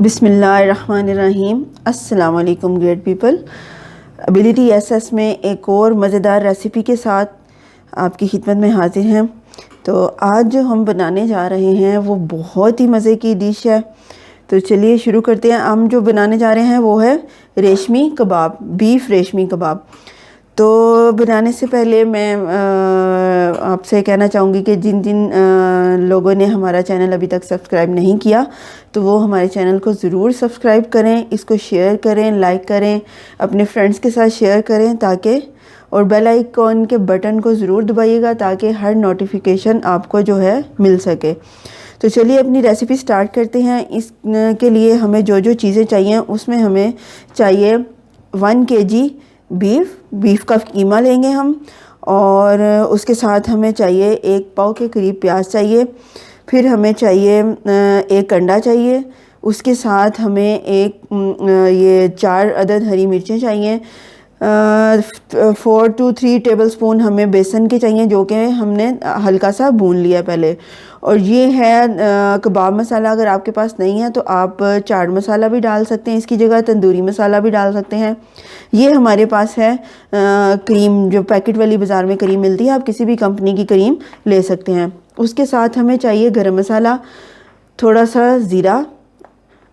बिस्मिल्लाहिर्रहमानिर्रहीम। अस्सलाम वालेकुम ग्रेट पीपल। एबिलिटी एसएस में एक और मज़ेदार रेसिपी के साथ आपकी खिदमत में हाजिर हैं। तो आज जो हम बनाने जा रहे हैं वो बहुत ही मज़े की डिश है। तो चलिए शुरू करते हैं। हम जो बनाने जा रहे हैं वो है रेशमी कबाब, बीफ रेशमी कबाब। तो बनाने से पहले मैं आपसे कहना चाहूँगी कि जिन जिन लोगों ने हमारा चैनल अभी तक सब्सक्राइब नहीं किया तो वो हमारे चैनल को ज़रूर सब्सक्राइब करें, इसको शेयर करें, लाइक करें, अपने फ्रेंड्स के साथ शेयर करें ताकि, और बेल आइकॉन के बटन को ज़रूर दबाइएगा ताकि हर नोटिफिकेशन आपको जो है मिल सके। तो चलिए अपनी रेसिपी स्टार्ट करते हैं। इसके लिए हमें जो जो चीज़ें चाहिए उसमें हमें चाहिए 1 kg बीफ का कीमा लेंगे हम, और उसके साथ हमें चाहिए 1 पाव के करीब प्याज चाहिए। फिर हमें चाहिए 1 अंडा चाहिए। उसके साथ हमें ये 4 अदद हरी मिर्चें चाहिए। 4 to 3 टेबलस्पून हमें बेसन के चाहिए जो कि हमने हल्का सा भून लिया पहले। और ये है कबाब मसाला। अगर आपके पास नहीं है तो आप चाट मसाला भी डाल सकते हैं, इसकी जगह तंदूरी मसाला भी डाल सकते हैं। ये हमारे पास है क्रीम, जो पैकेट वाली बाज़ार में क्रीम मिलती है, आप किसी भी कंपनी की क्रीम ले सकते हैं। उसके साथ हमें चाहिए गरम मसाला, थोड़ा सा ज़ीरा,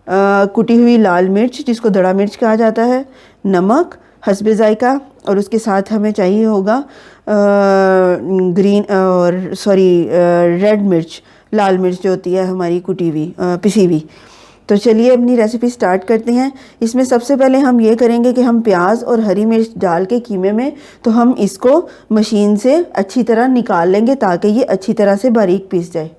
कुटी हुई लाल मिर्च जिसको दड़ा मिर्च कहा जाता है, नमक हस्बे जायका, और उसके साथ हमें चाहिए होगा रेड मिर्च, लाल मिर्च जो होती है हमारी कुटी हुई पिसी हुई। तो चलिए अपनी रेसिपी स्टार्ट करते हैं। इसमें सबसे पहले हम ये करेंगे कि हम प्याज और हरी मिर्च डाल के कीमे में, तो हम इसको मशीन से अच्छी तरह निकाल लेंगे ताकि ये अच्छी तरह से बारीक पीस जाए।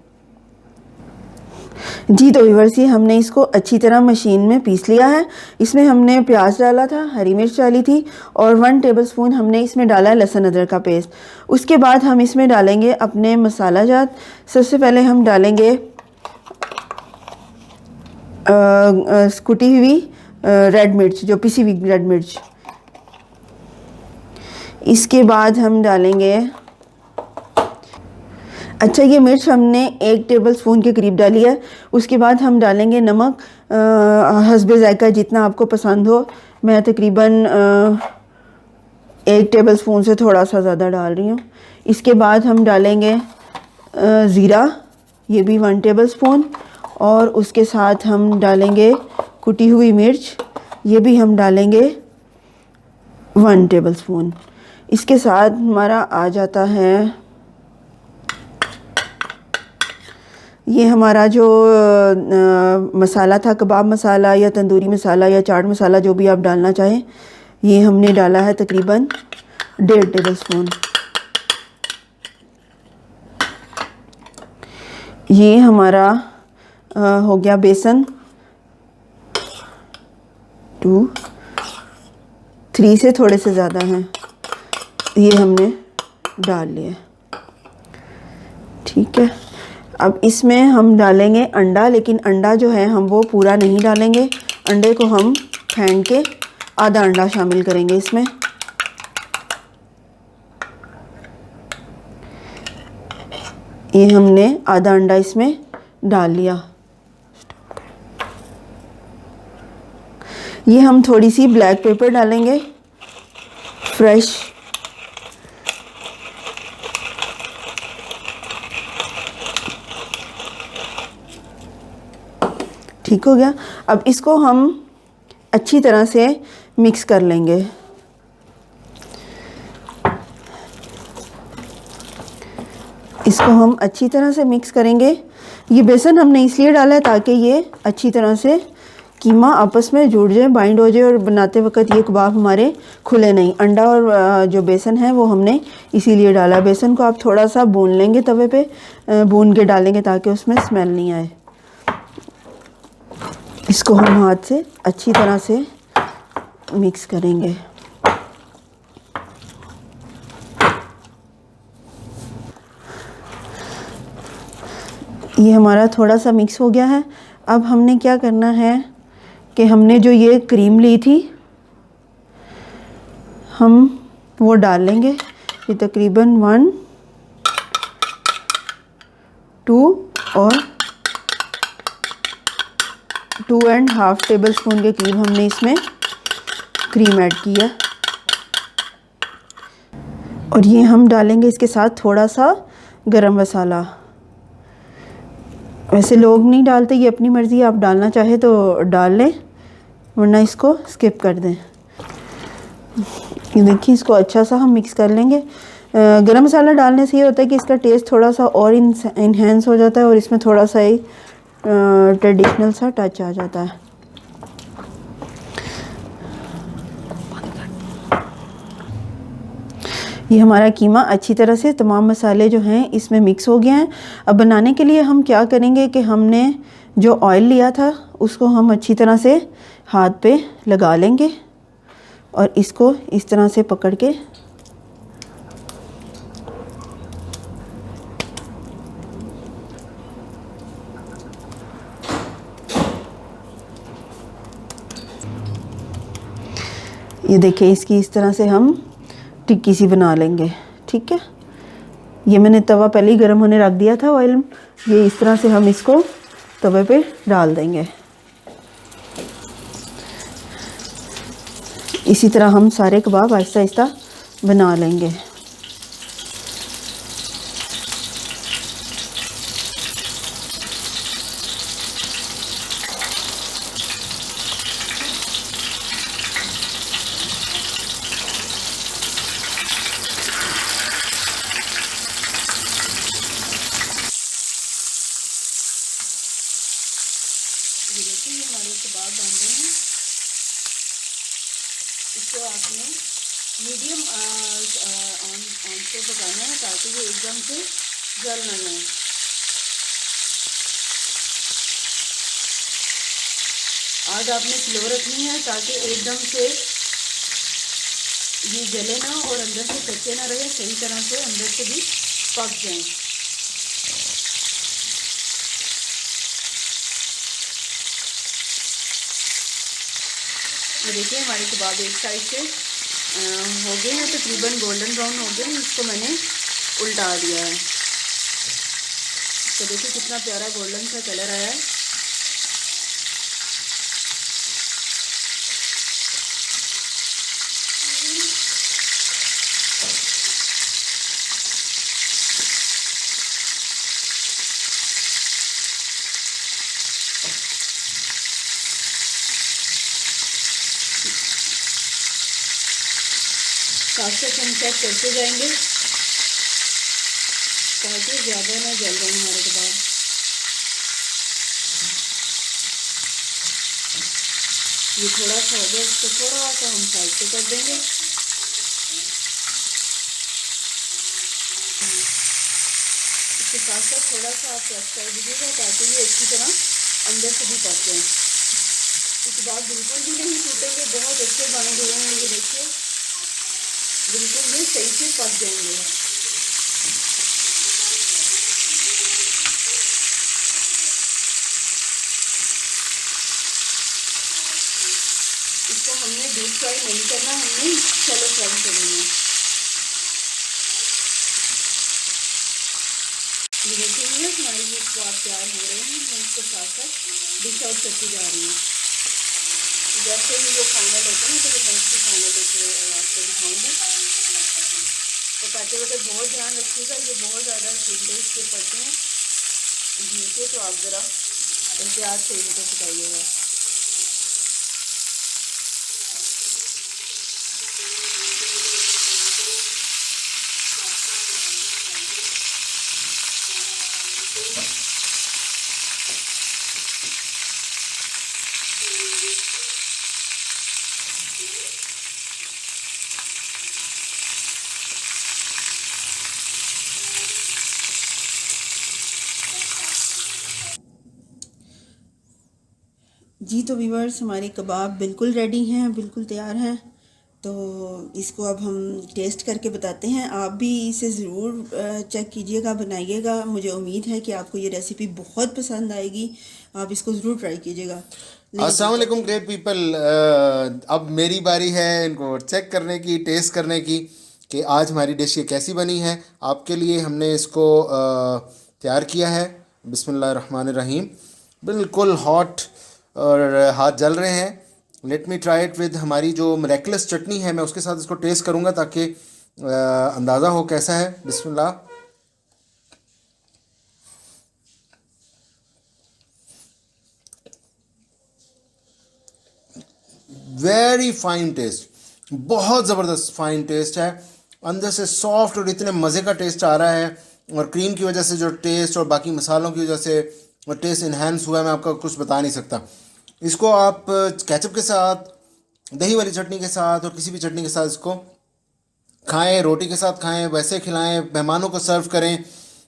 जी तो व्यूअर्स, ये हमने इसको अच्छी तरह मशीन में पीस लिया है। इसमें हमने प्याज डाला था, हरी मिर्च डाली थी, और 1 टेबलस्पून हमने इसमें डाला है लहसुन अदरक का पेस्ट। उसके बाद हम इसमें डालेंगे अपने मसाला जात। सबसे पहले हम डालेंगे कुटी हुई रेड मिर्च, जो पिसी हुई रेड मिर्च। इसके बाद हम डालेंगे, अच्छा ये मिर्च हमने 1 टेबलस्पून के करीब डाली है। उसके बाद हम डालेंगे नमक हस्बे जायका, जितना आपको पसंद हो। मैं तकरीबन 1 टेबलस्पून से थोड़ा सा ज़्यादा डाल रही हूँ। इसके बाद हम डालेंगे ज़ीरा, ये भी 1 टेबलस्पून, और उसके साथ हम डालेंगे कुटी हुई मिर्च, ये भी हम डालेंगे 1 टेबलस्पून। इसके साथ हमारा आ जाता है ये हमारा जो मसाला था, कबाब मसाला या तंदूरी मसाला या चाट मसाला, जो भी आप डालना चाहें। ये हमने डाला है तकरीबन 1.5 टेबलस्पून। ये हमारा हो गया बेसन, 2 3 से थोड़े से ज़्यादा हैं, ये हमने डाल लिया। ठीक है, अब इसमें हम डालेंगे अंडा, लेकिन अंडा जो है हम वो पूरा नहीं डालेंगे। अंडे को हम फेंट के आधा अंडा शामिल करेंगे इसमें। ये हमने आधा अंडा इसमें डाल लिया। ये हम थोड़ी सी ब्लैक पेपर डालेंगे, फ्रेश। ठीक हो गया। अब इसको हम अच्छी तरह से मिक्स कर लेंगे। इसको हम अच्छी तरह से मिक्स करेंगे। ये बेसन हमने इसलिए डाला है ताकि ये अच्छी तरह से कीमा आपस में जुड़ जाए, बाइंड हो जाए, और बनाते वक्त ये कबाब हमारे खुले नहीं। अंडा और जो बेसन है वो हमने इसीलिए डाला। बेसन को आप थोड़ा सा भून लेंगे, तवे पे भून के डालेंगे ताकि उसमें स्मेल नहीं आए। इसको हम हाथ से अच्छी तरह से मिक्स करेंगे। ये हमारा थोड़ा सा मिक्स हो गया है। अब हमने क्या करना है कि हमने जो ये क्रीम ली थी हम वो डाल लेंगे। ये तकरीबन 1 2 और 2.5 टेबल स्पून के करीब हमने इसमें क्रीम ऐड की है। और ये हम डालेंगे इसके साथ थोड़ा सा गरम मसाला। वैसे लोग नहीं डालते, ये अपनी मर्ज़ी, आप डालना चाहे तो डाल लें वरना इसको स्किप कर दें। ये देखिए, इसको अच्छा सा हम मिक्स कर लेंगे। गरम मसाला डालने से ये होता है कि इसका टेस्ट थोड़ा सा और इन्हेंस हो जाता है और इसमें थोड़ा सा एक ट्रेडिशनल सा टच आ जाता है। ये हमारा कीमा अच्छी तरह से तमाम मसाले जो हैं इसमें मिक्स हो गए हैं। अब बनाने के लिए हम क्या करेंगे कि हमने जो ऑयल लिया था उसको हम अच्छी तरह से हाथ पे लगा लेंगे और इसको इस तरह से पकड़ के ये देखिए, इसकी इस तरह से हम टिक्की सी बना लेंगे। ठीक है, ये मैंने तवा पहले ही गर्म होने रख दिया था ऑयल। ये इस तरह से हम इसको तवे पे डाल देंगे। इसी तरह हम सारे कबाब आहिस्ता आहिस्ता बना लेंगे। ये देखिए, ये हमारे कबाब बन रहे हैं। इसको आपने मीडियम ऑन पे पकाना है ताकि ये एकदम से जल ना जाए। आग आपने स्लो रखनी है ताकि एकदम से ये जले ना और अंदर से कच्चे ना रहे, सही तरह से अंदर से भी पक जाएं। ये देखिए, हमारे कबाब एक साइड से हो गए हैं, तकरीबन गोल्डन ब्राउन हो गए हैं। इसको मैंने उल्टा दिया है तो देखिए कितना प्यारा गोल्डन सा कलर आया है। साथ साथ हम चेक करते जाएंगे ताकि ज़्यादा ना जल जाए हमारे कबाब। ये थोड़ा सा हो गया, इसको थोड़ा सा हम साइड पे कर देंगे। इसके साथ साथ थोड़ा सा आप प्रेस कर दीजिएगा ताकि ये अच्छी तरह अंदर से भी पक जाए। ये कबाब बिल्कुल भी नहीं टूटेंगे, बहुत अच्छे बने हुए हैं। ये देखिए, बिल्कुल ये सही से पक जाएंगे। इसको हमने डीप फ्राई नहीं करना, हमने शैलो फ्राई करनी है। ये देखिए, हमारी ये कबाब तैयार हो रहे हैं। मैं इसको साथ साथ डिश आउट करती जा रही हूँ। जैसे ही वो फाइनल होता है ना तो मैं इसकी फाइनल आपको दिखाऊंगी। पकाते वक्त बहुत ध्यान रखिएगा, ये बहुत ज़्यादा ठंडे इसके पड़ते हैं घी के, तो आप ज़रा एहतियात से इनको पकाइएगा। जी तो व्यूअर्स, हमारे कबाब बिल्कुल रेडी हैं, बिल्कुल तैयार हैं। तो इसको अब हम टेस्ट करके बताते हैं। आप भी इसे ज़रूर चेक कीजिएगा, बनाइएगा। मुझे उम्मीद है कि आपको ये रेसिपी बहुत पसंद आएगी। आप इसको ज़रूर ट्राई कीजिएगा। अस्सलाम वालेकुम ग्रेट पीपल। अब मेरी बारी है इनको चेक करने की, टेस्ट करने की कि आज हमारी डिश ये कैसी बनी है। आपके लिए हमने इसको तैयार किया है। बिस्मिल्लाहिर्रहमानिर्रहीम। बिल्कुल हॉट और हाथ जल रहे हैं। Let me try it with हमारी जो मिरेकलस चटनी है, मैं उसके साथ इसको टेस्ट करूँगा ताकि अंदाज़ा हो कैसा है। बिस्मिल्लाह। वेरी फाइन टेस्ट, बहुत ज़बरदस्त फाइन टेस्ट है, अंदर से सॉफ्ट और इतने मज़े का टेस्ट आ रहा है। और क्रीम की वजह से जो टेस्ट और बाकी मसालों की वजह से वो टेस्ट इन्हेंस हुआ है, मैं आपको कुछ बता नहीं सकता। इसको आप केचप के साथ, दही वाली चटनी के साथ और किसी भी चटनी के साथ इसको खाएं, रोटी के साथ खाएं, वैसे खिलाएं, मेहमानों को सर्व करें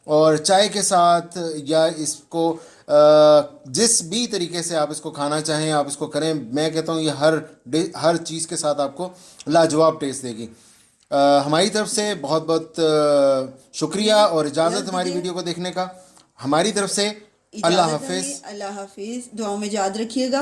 और चाय के साथ, या इसको जिस भी तरीके से आप इसको खाना चाहें आप इसको करें। मैं कहता हूँ ये हर चीज़ के साथ आपको लाजवाब टेस्ट देगी। हमारी तरफ से बहुत बहुत शुक्रिया और इजाज़त हमारी वीडियो को देखने का। हमारी तरफ से अल्लाह हाफिज़। अल्लाह हाफिज़, दुआओं में याद रखिएगा।